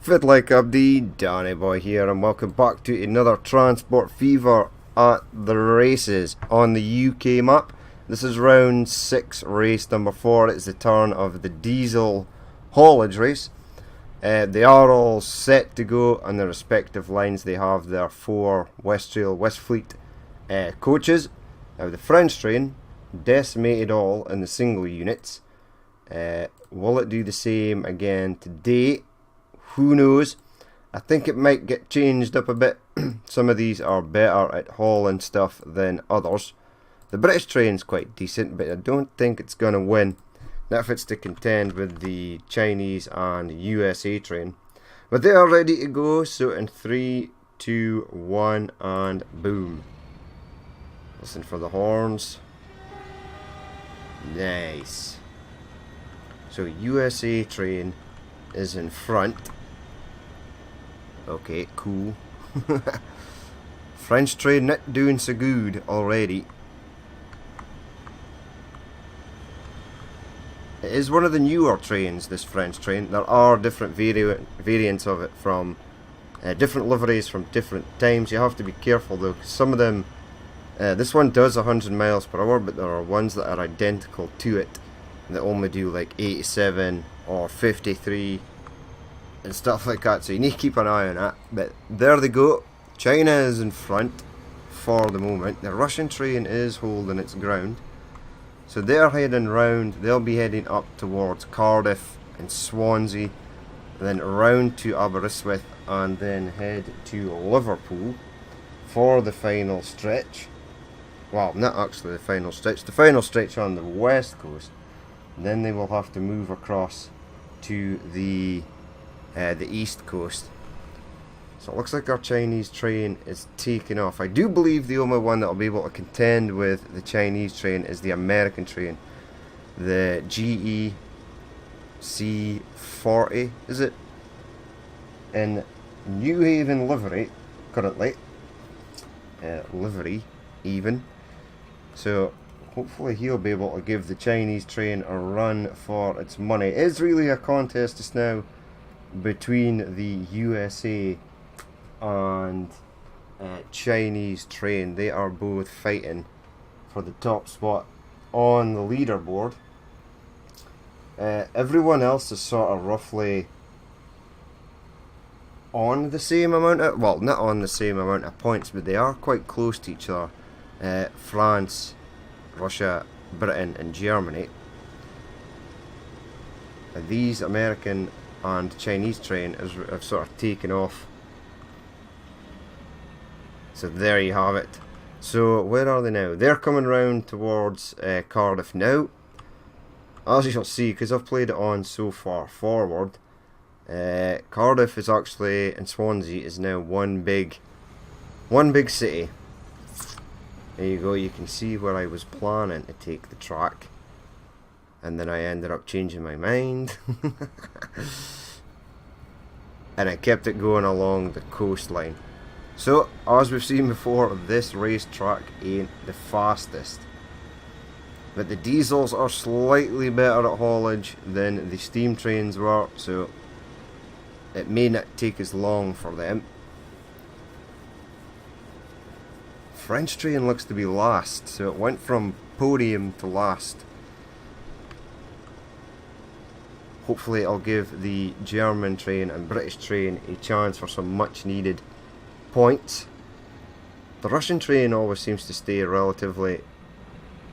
Fit like Abdi, Danny Boy here, and welcome back to another Transport Fever at the races on the UK map. This is round 6, race number 4. It's the turn of the diesel haulage race. They are all set to go on their respective lines. They have their 4 Westrail Westfleet coaches. Now the French train decimated all in the single units. Will it do the same again today? Who knows? I think it might get changed up a bit. Some of these are better at hauling stuff than others. The British train's quite decent, but I don't think it's going to win. Not if it's to contend with the Chinese and USA train. But they are ready to go, so in 3, 2, 1, and boom. Listen for the horns. Nice. So USA train is in front. Okay, cool. French train not doing so good already. It is one of the newer trains, this French train. There are different variants of it from different liveries from different times. You have to be careful though, because some of them, this one does 100 miles per hour, but there are ones that are identical to it that only do like 87 or 53 and stuff like that, so you need to keep an eye on that. But there they go. China is in front for the moment. The Russian train is holding its ground, so they're heading round. They'll be heading up towards Cardiff and Swansea, then round to Aberystwyth, and then head to Liverpool for the final stretch. Well, not actually the final stretch on the west coast. Then they will have to move across to the east coast. So it looks like our Chinese train is taking off. I do believe the only one that will be able to contend with the Chinese train is the American train. The GE C40, is it? In New Haven livery, currently. Livery, even. So hopefully he'll be able to give the Chinese train a run for its money. It is really a contest just now between the USA and Chinese train. They are both fighting for the top spot on the leaderboard. Everyone else is sort of roughly on the same amount of, well, not on the same amount of points, but they are quite close to each other. France, Russia, Britain and Germany. These American and Chinese train have sort of taken off. So there you have it. So where are they now? They're coming round towards Cardiff now. As you shall see, because I've played it on so far forward, Cardiff is actually, and Swansea is now one big city. There you go, you can see where I was planning to take the track, and then I ended up changing my mind. And I kept it going along the coastline. So, as we've seen before, this racetrack ain't the fastest. But the diesels are slightly better at haulage than the steam trains were, so it may not take as long for them. French train looks to be last, so it went from podium to last. Hopefully it'll give the German train and British train a chance for some much needed points. The Russian train always seems to stay relatively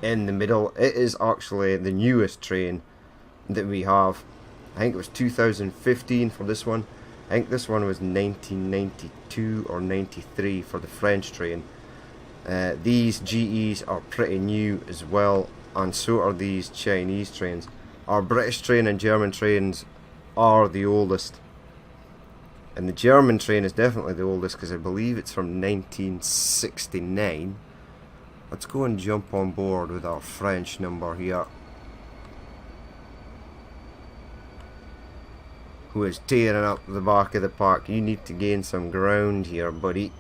in the middle. It is actually the newest train that we have. I think it was 2015 for this one. I think this one was 1992 or 93 for the French train. These GEs are pretty new as well, and so are these Chinese trains. Our British train and German trains are the oldest, and the German train is definitely the oldest because I believe it's from 1969. Let's go and jump on board with our French number here, who is tearing up the back of the pack. You need to gain some ground here, buddy.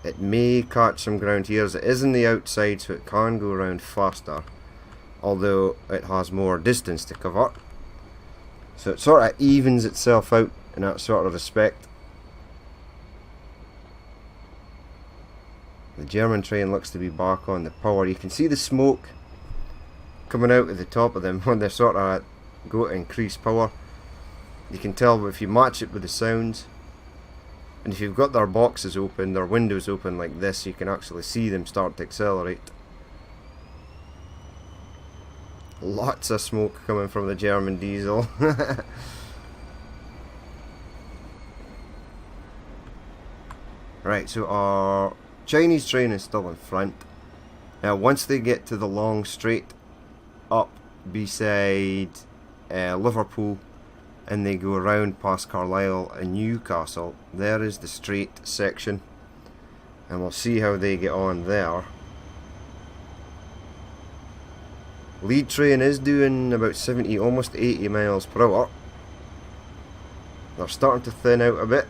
It may catch some ground here as it is on the outside, so it can go around faster, although it has more distance to cover. So it sort of evens itself out in that sort of respect. The German train looks to be back on the power. You can see the smoke coming out of the top of them when they're sort of go to increase power. You can tell if you match it with the sounds. And if you've got their boxes open, their windows open like this, you can actually see them start to accelerate. Lots of smoke coming from the German diesel. Right, so our Chinese train is still in front. Now once they get to the long straight up beside Liverpool, and they go around past Carlisle and Newcastle, there is the straight section, and we'll see how they get on there. Lead train is doing about 70, almost 80 miles per hour. They're starting to thin out a bit.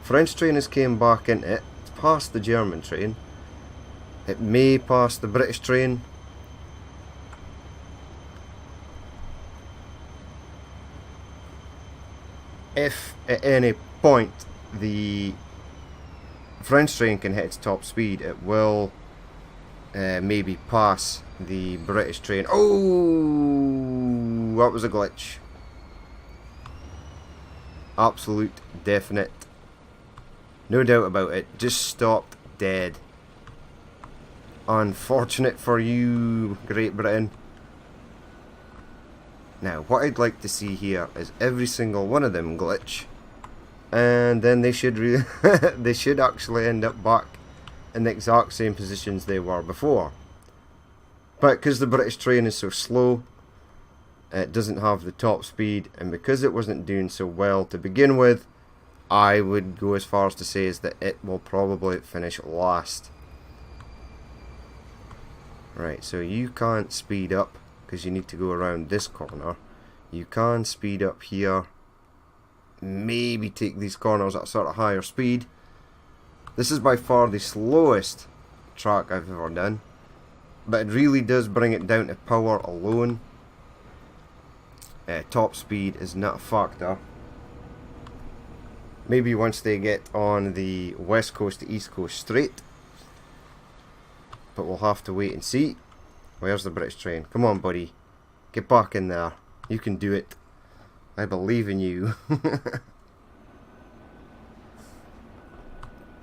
French train has came back into it. It's past the German train. It may pass the British train. If at any point the French train can hit its top speed, it will maybe pass the British train. Oh, that was a glitch. Absolute, definite. No doubt about it. Just stopped dead. Unfortunate for you, Great Britain. Now, what I'd like to see here is every single one of them glitch, and then they should they should actually end up back in the exact same positions they were before. But because the British train is so slow, it doesn't have the top speed, and because it wasn't doing so well to begin with, I would go as far as to say is that it will probably finish last. Right, so you can't speed up because you need to go around this corner. You can speed up here, maybe take these corners at sort of higher speed. This is by far the slowest track I've ever done, but it really does bring it down to power alone. Top speed is not a factor. Maybe once they get on the west coast to east coast straight, but we'll have to wait and see. Where's the British train? Come on, buddy. Get back in there. You can do it. I believe in you.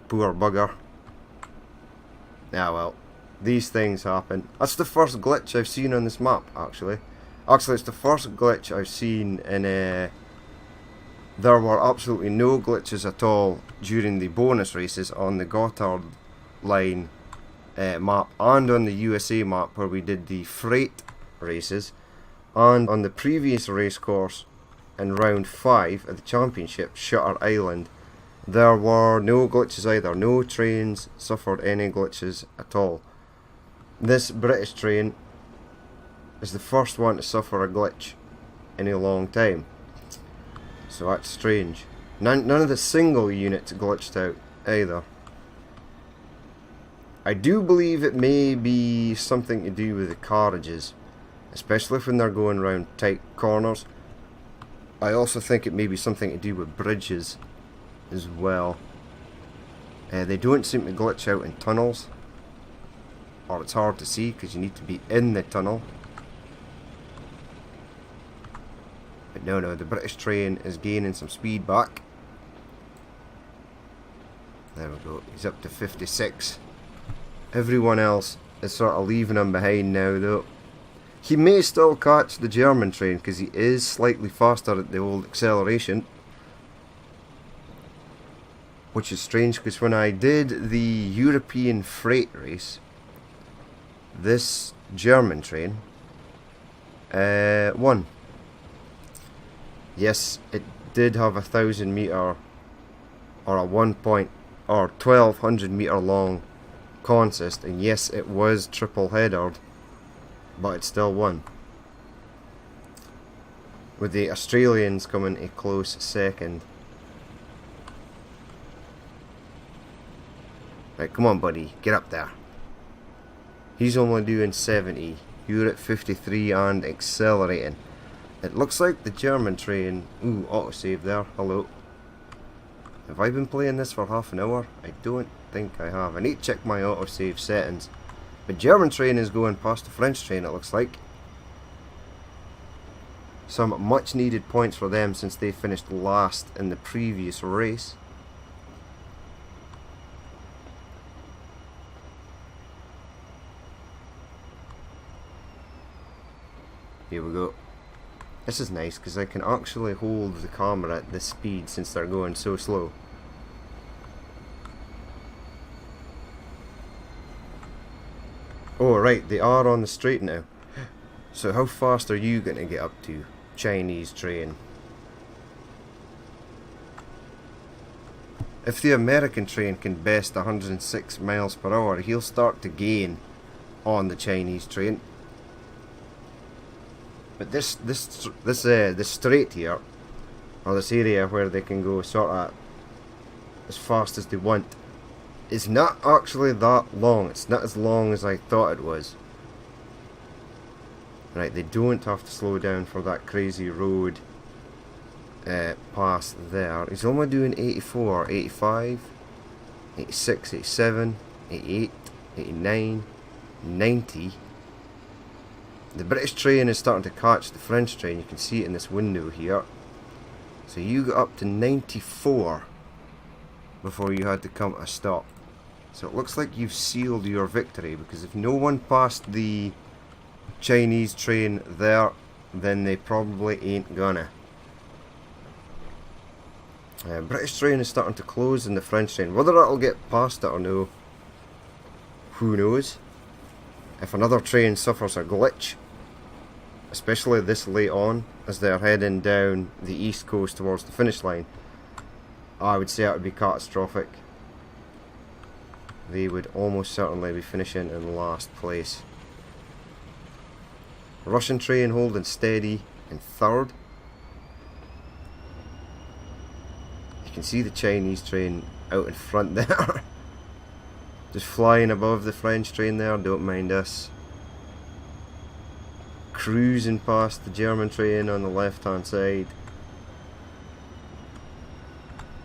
Poor bugger. Ah well. These things happen. That's the first glitch I've seen on this map, actually. Actually, it's the first glitch I've seen in there were absolutely no glitches at all during the bonus races on the Gotthard line map, and on the USA map where we did the freight races, and on the previous race course in round 5 of the championship, Shutter Island. There were no glitches either. No trains suffered any glitches at all. This British train is the first one to suffer a glitch in a long time, so that's strange. None of the single units glitched out either. I do believe it may be something to do with the carriages, especially when they're going around tight corners. I also think it may be something to do with bridges as well. They don't seem to glitch out in tunnels, or it's hard to see because you need to be in the tunnel. But no, the British train is gaining some speed back. There we go, he's up to 56. Everyone else is sort of leaving him behind now though. He may still catch the German train because he is slightly faster at the old acceleration. Which is strange because when I did the European freight race, this German train won. Yes, it did have 1,000 meter or a 1,200 meter long consist, and yes, it was triple headered, but it still won, with the Australians coming a close second. Right, come on buddy, get up there. He's only doing 70, you're at 53 and accelerating. It looks like the German train... Ooh, autosave there. Hello. Have I been playing this for half an hour? I don't think I have. I need to check my autosave settings. But German train is going past the French train, it looks like. Some much needed points for them since they finished last in the previous race. Here we go. This is nice because I can actually hold the camera at this speed since they're going so slow. Oh right, they are on the straight now. So how fast are you going to get up to, Chinese train? If the American train can best 106 miles per hour, he'll start to gain on the Chinese train. But this straight here, or this area where they can go sort of as fast as they want, is not actually that long. It's not as long as I thought it was. Right, they don't have to slow down for that crazy road pass there. He's only doing 84, 85, 86, 87, 88, 89, 90. The British train is starting to catch the French train. You can see it in this window here. So you got up to 94 before you had to come to a stop. So it looks like you've sealed your victory, because if no one passed the Chinese train there, then they probably ain't gonna. British train is starting to close in the French train. Whether that'll get past it or no, who knows. If another train suffers a glitch, especially this late on as they're heading down the east coast towards the finish line, I would say it would be catastrophic. They would almost certainly be finishing in last place. Russian train holding steady in third. You can see the Chinese train out in front there. Just flying above the French train there, don't mind us. Cruising past the German train on the left hand side.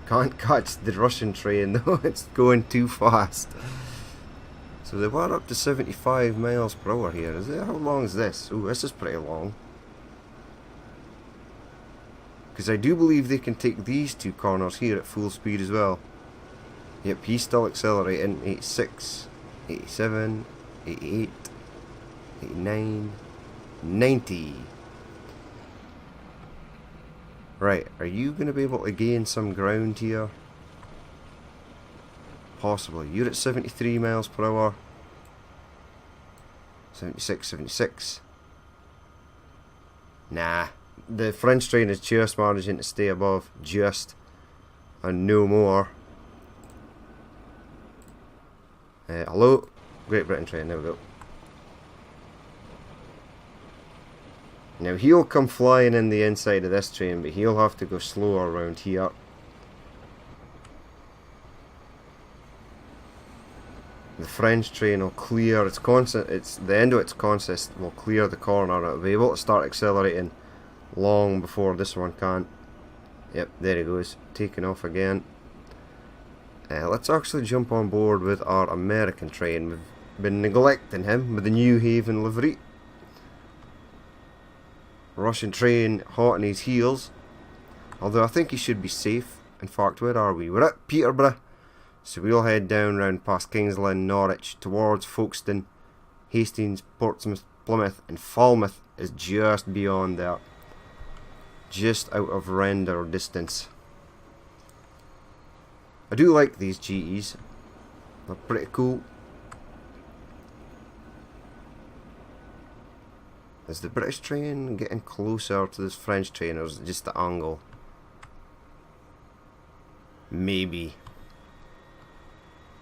Can't catch the Russian train though, it's going too fast. So they were up to 75 miles per hour here. Is it? How long is this? Oh, this is pretty long. Because I do believe they can take these two corners here at full speed as well. Yep, he's still accelerating. 86, 87, 88, 89, 90. Right, are you going to be able to gain some ground here? Possibly. You're at 73 miles per hour. 76, 76. Nah. The French train is just managing to stay above. Just. And no more. Hello? Great Britain train, there we go. Now he'll come flying in the inside of this train, but he'll have to go slower around here. The French train will clear its the end of its consist will clear the corner and it'll be able to start accelerating long before this one can. Yep, there he goes, taking off again. Let's actually jump on board with our American train. We've been neglecting him with the New Haven livery. Russian train hot on his heels, although I think he should be safe. In fact, where are we? We're at Peterborough, so we'll head down round past Kingsland, Norwich, towards Folkestone. Hastings, Portsmouth, Plymouth and Falmouth is just beyond that, just out of render distance. I do like these GEs, they're pretty cool. Is the British train getting closer to this French train, or is it just the angle? Maybe.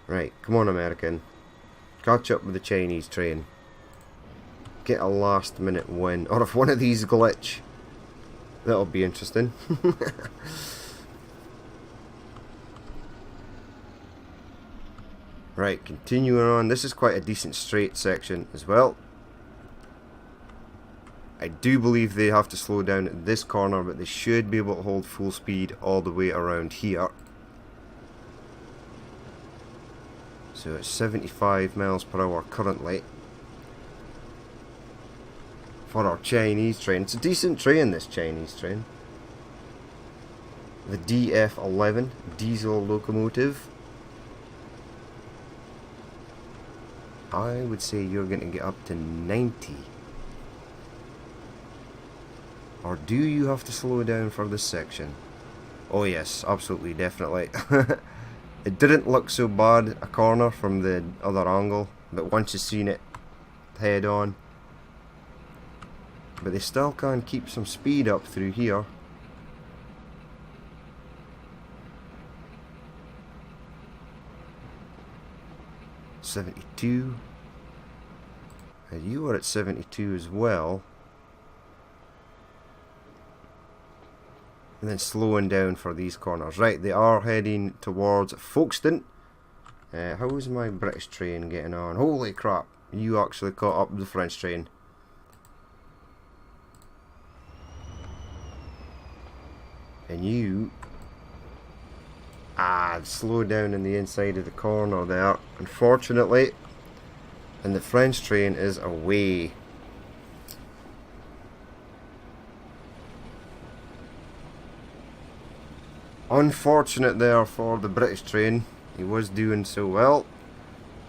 Right, come on American. Catch up with the Chinese train. Get a last minute win. Or if one of these glitch, that'll be interesting. Right, continuing on. This is quite a decent straight section as well. I do believe they have to slow down at this corner, but they should be able to hold full speed all the way around here. So it's 75 miles per hour currently for our Chinese train. It's a decent train, this Chinese train. The DF11 diesel locomotive. I would say you're going to get up to 90. Or do you have to slow down for this section? Oh yes, absolutely, definitely. It didn't look so bad, a corner from the other angle, but once you've seen it head on. But they still can keep some speed up through here. .72. And you are at 72 as well. And then slowing down for these corners. Right, they are heading towards Folkestone. How's my British train getting on? Holy crap, you actually caught up with the French train. And you slowed down in the inside of the corner there, unfortunately. And the French train is away. Unfortunate there for the British train. He was doing so well.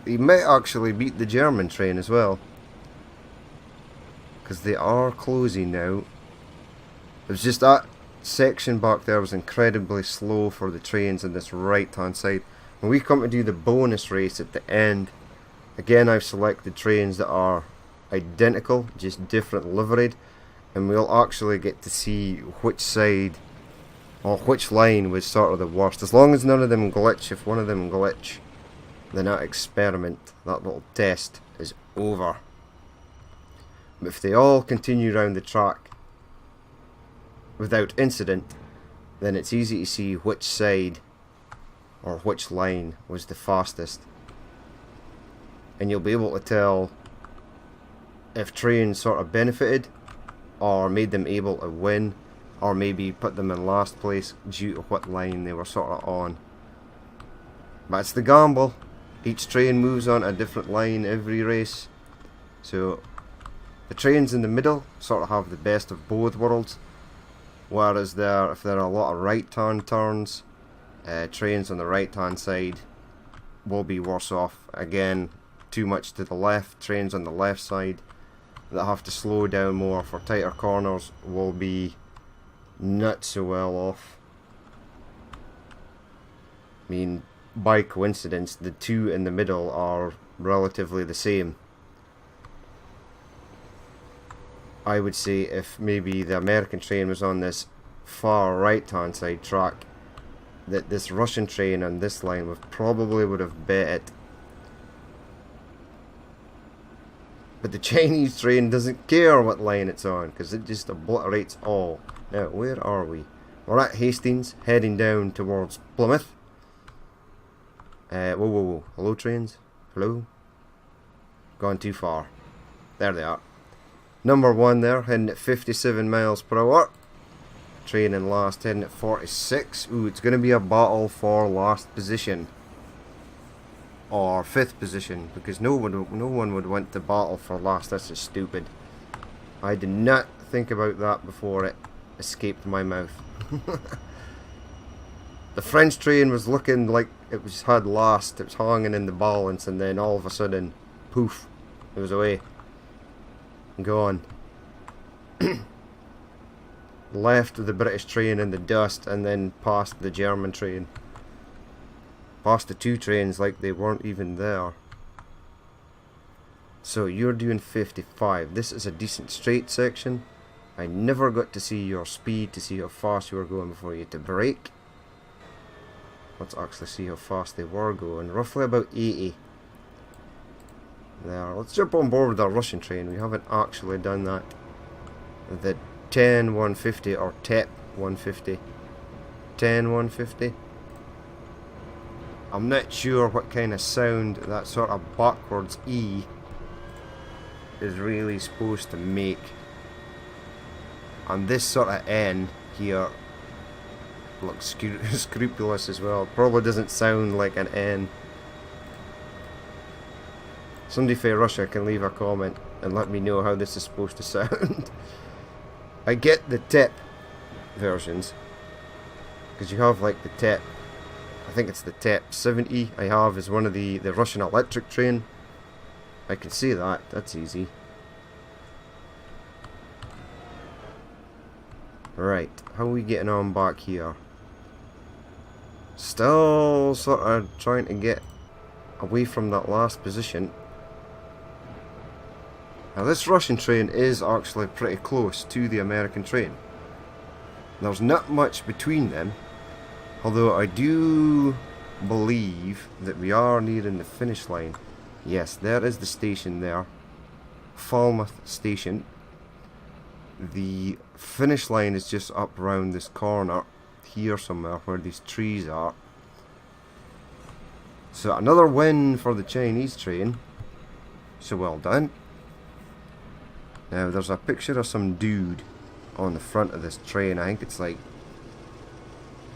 He might actually beat the German train as well, because they are closing now. It was just that section back there was incredibly slow for the trains on this right hand side. When we come to do the bonus race at the end, again I've selected trains that are identical, just different liveried, and we'll actually get to see which side or which line was sort of the worst. As long as none of them glitch. If one of them glitch, then that experiment, that little test, is over. But if they all continue around the track without incident, then it's easy to see which side or which line was the fastest. And you'll be able to tell if trains sort of benefited or made them able to win, or maybe put them in last place due to what line they were sort of on. But it's the gamble. Each train moves on a different line every race. So the trains in the middle sort of have the best of both worlds. Whereas if there are a lot of right hand turns, trains on the right hand side will be worse off. Again, too much to the left, trains on the left side that have to slow down more for tighter corners will be not so well off. I mean, by coincidence, the two in the middle are relatively the same. I would say if maybe the American train was on this far right hand side track, that this Russian train on this line would have bet it. But the Chinese train doesn't care what line it's on, because it just obliterates all. Now, where are we? We're at Hastings, heading down towards Plymouth. Whoa. Hello, trains? Hello? Gone too far. There they are. Number 1 there, heading at 57 miles per hour. Train in last, heading at 46. Ooh, it's going to be a battle for last position. Or 5th position, because no one would want to battle for last. That's just stupid. I did not think about that before it escaped my mouth. The French train was looking like it had last. It was hanging in the balance, and then all of a sudden, poof, it was away. Gone. Left the British train in the dust, and then past the German train. Past the two trains like they weren't even there. So you're doing 55. This is a decent straight section. I never got to see your speed to see how fast you were going before you had to brake. Let's actually see how fast they were going. Roughly about 80. There. Let's jump on board with our Russian train. We haven't actually done that. The 10150 or TEP 150. 10150. I'm not sure what kind of sound that sort of backwards E is really supposed to make. And this sort of N here looks scrupulous as well. Probably doesn't sound like an N. Somebody from Russia can leave a comment and let me know how this is supposed to sound. I get the TEP versions, because you have like the TEP, I think it's the TEP 70 I have is one of the Russian electric train. I can see that, that's easy. Right, how are we getting on back here? Still sort of trying to get away from that last position. Now this Russian train is actually pretty close to the American train. There's not much between them, although I do believe that we are nearing the finish line. Yes, there is the station there, Falmouth Station. The finish line is just up around this corner here somewhere where these trees are. So another win for the Chinese train, so well done. Now there's a picture of some dude on the front of this train. I think it's like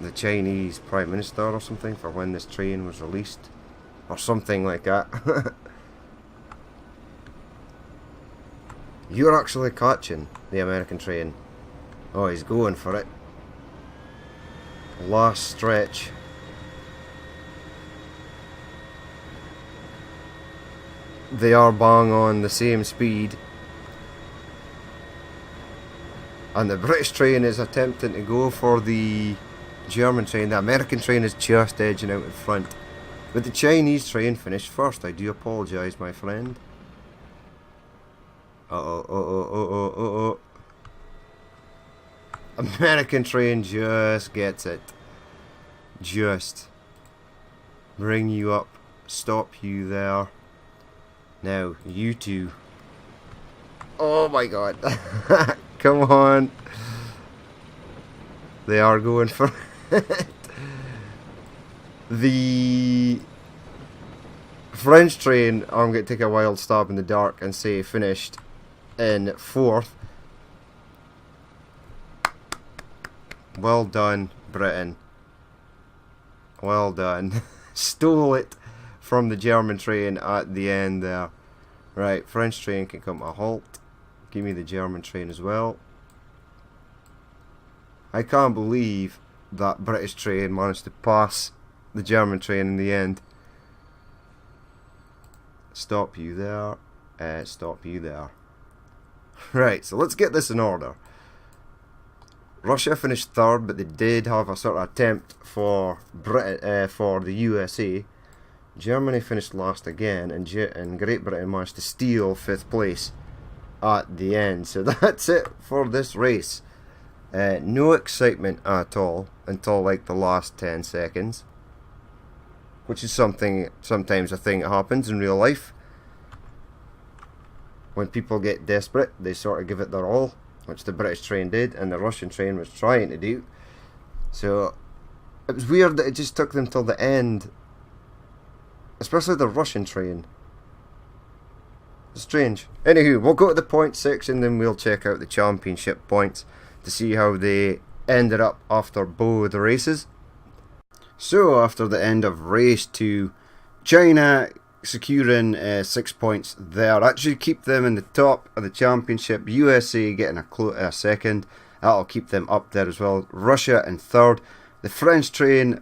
the Chinese Prime Minister or something for when this train was released, or something like that. You're actually catching the American train. Oh, he's going for it. Last stretch. They are bang on the same speed. And the British train is attempting to go for the German train. The American train is just edging out in front. But the Chinese train finished first. I do apologise, my friend. Uh-oh. American train just gets it. Just. Bring you up. Stop you there. Now, you two. Oh my god. Come on. They are going for it. The French train, I'm going to take a wild stab in the dark and say finished in fourth. Well done, Britain. Well done. Stole it from the German train at the end there. Right, French train can come to a halt. Give me the German train as well. I can't believe that British train managed to pass the German train in the end. Stop you there. Stop you there. Right, so let's get this in order. Russia finished third, but they did have a sort of attempt for the USA. Germany finished last again, and Great Britain managed to steal fifth place at the end. So that's it for this race. No excitement at all until like the last 10 seconds, which is sometimes a thing that happens in real life. When people get desperate, they sort of give it their all, which the British train did and the Russian train was trying to do. So it was weird that it just took them till the end, especially the Russian train. Strange. Anywho, we'll go to the point section, then we'll check out the championship points to see how they ended up after both races. So after the end of race 2, China securing 6 points there. Actually keep them in the top of the championship. USA getting a second. That'll keep them up there as well. Russia in third. The French train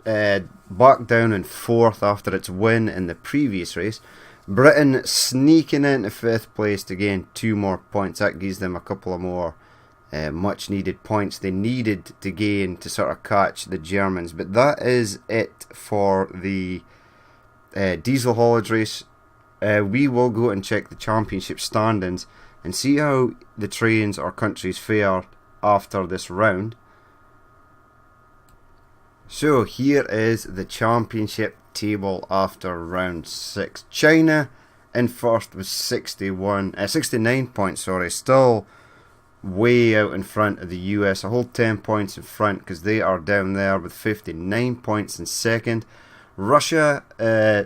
back down in fourth after its win in the previous race. Britain sneaking into fifth place to gain 2 more points. That gives them a couple of more much needed points they needed to gain to sort of catch the Germans. But that is it for the diesel haulage race. We will go and check the championship standings and see how the trains or countries fare after this round. So here is the championship table after round 6. China in first with 69 points, still way out in front of the US, a whole 10 points in front because they are down there with 59 points in second. Russia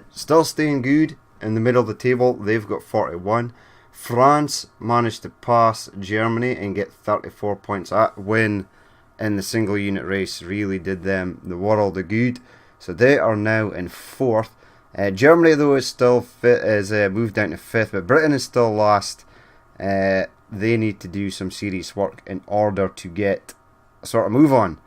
still staying good in the middle of the table, they've got 41. France managed to pass Germany and get 34 points. That win in the single unit race really did them the world of good. So they are now in 4th. Germany, though, is still moved down to 5th, but Britain is still last. They need to do some serious work in order to get a sort of move on.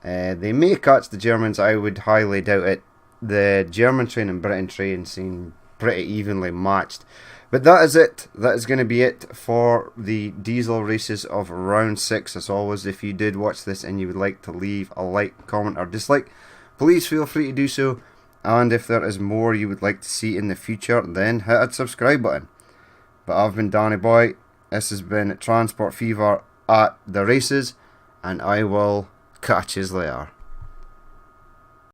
They may catch the Germans. I would highly doubt it. The German train and Britain train seem pretty evenly matched. But that is it. That is going to be it for the diesel races of round 6. As always, if you did watch this and you would like to leave a like, comment or dislike, please feel free to do so. And if there is more you would like to see in the future, then hit that subscribe button. But I've been Danny Boy. This has been Transport Fever at the races, and I will catch you later.